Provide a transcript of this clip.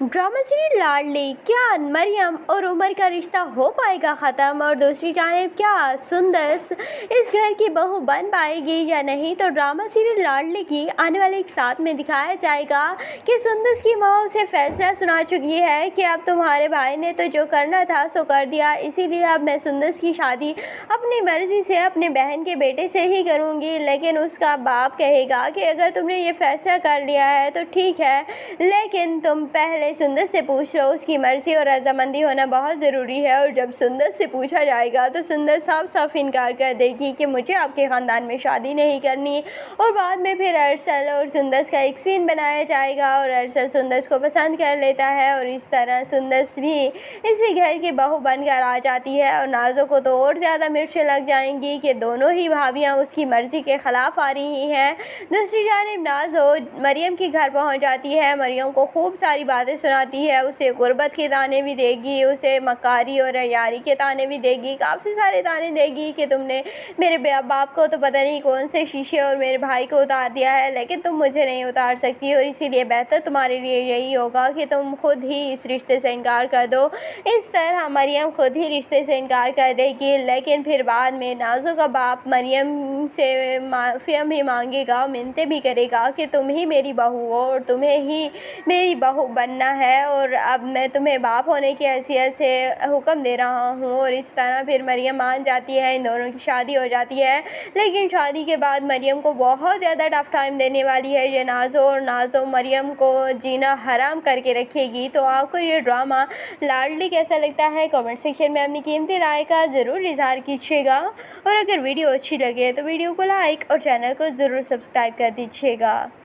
Drama serial लाडली, क्या मरियम और उमर का रिश्ता हो पाएगा ख़त्म? और दूसरी जानिब क्या सुंदस इस घर की बहू बन पाएगी या नहीं? तो ड्रामा सीरियल लाडली की आने वाले एक साथ में दिखाया जाएगा कि सुंदस की माँ उसे फैसला सुना चुकी है कि अब तुम्हारे भाई ने तो जो करना था सो कर दिया, इसीलिए अब मैं सुंदस की शादी अपनी मर्ज़ी से अपने बहन के बेटे से ही करूँगी। लेकिन उसका बाप कहेगा कि अगर तुमने ये फैसला कर लिया है तो ठीक है, लेकिन तुम पहले सुंदस से पूछ लो, उसकी मर्जी और रजामंदी होना बहुत ज़रूरी है। और जब सुंदस से पूछा जाएगा तो सुंदस साफ साफ इनकार कर देगी कि मुझे आपके ख़ानदान में शादी नहीं करनी। और बाद में फिर अरसल और सुंदस का एक सीन बनाया जाएगा और अरसल सुंदस को पसंद कर लेता है और इस तरह सुंदस भी इसी घर की बहू बनकर आ जाती है। और नाजो को तो और ज़्यादा मिर्चें लग जाएंगी कि दोनों ही भाभियाँ उसकी मर्ज़ी के ख़िलाफ़ आ रही हैं। दूसरी जानिब नाजो मरियम के घर पहुँच जाती है, मरियम को खूब सारी बातें सुनाती है, उसे गुर्बत के ताने भी देगी, उसे मकारी और यारी के ताने भी देगी, काफ़ी सारे ताने देगी कि तुमने मेरे बाप को तो पता नहीं कौन से शीशे और मेरे भाई को उतार दिया है, लेकिन तुम मुझे नहीं उतार सकती और इसीलिए बेहतर तुम्हारे लिए यही होगा कि तुम खुद ही इस रिश्ते से इनकार कर दो। इस तरह मरियम खुद ही रिश्ते से इनकार कर देगी। लेकिन फिर बाद में नाजो का बाप मरियम से माफ़िया भी मांगेगा, मिन्नतें भी करेगा कि तुम ही मेरी बहू हो और तुम्हें ही मेरी बहू बनना है और अब मैं तुम्हें बाप होने की हैसियत से हुक्म दे रहा हूँ। और इस तरह फिर मरियम मान जाती है, इन दोनों की शादी हो जाती है। लेकिन शादी के बाद मरियम को बहुत ज़्यादा टफ टाइम देने वाली है ये नाजो, और नाजो मरियम को जीना हराम करके रखेगी। तो आपको ये ड्रामा लाडली कैसा लगता है? कमेंट सेक्शन में अपनी कीमती राय का ज़रूर इजहार कीजिएगा। और अगर वीडियो अच्छी लगे तो वीडियो को लाइक और चैनल को ज़रूर सब्सक्राइब कर दीजिएगा।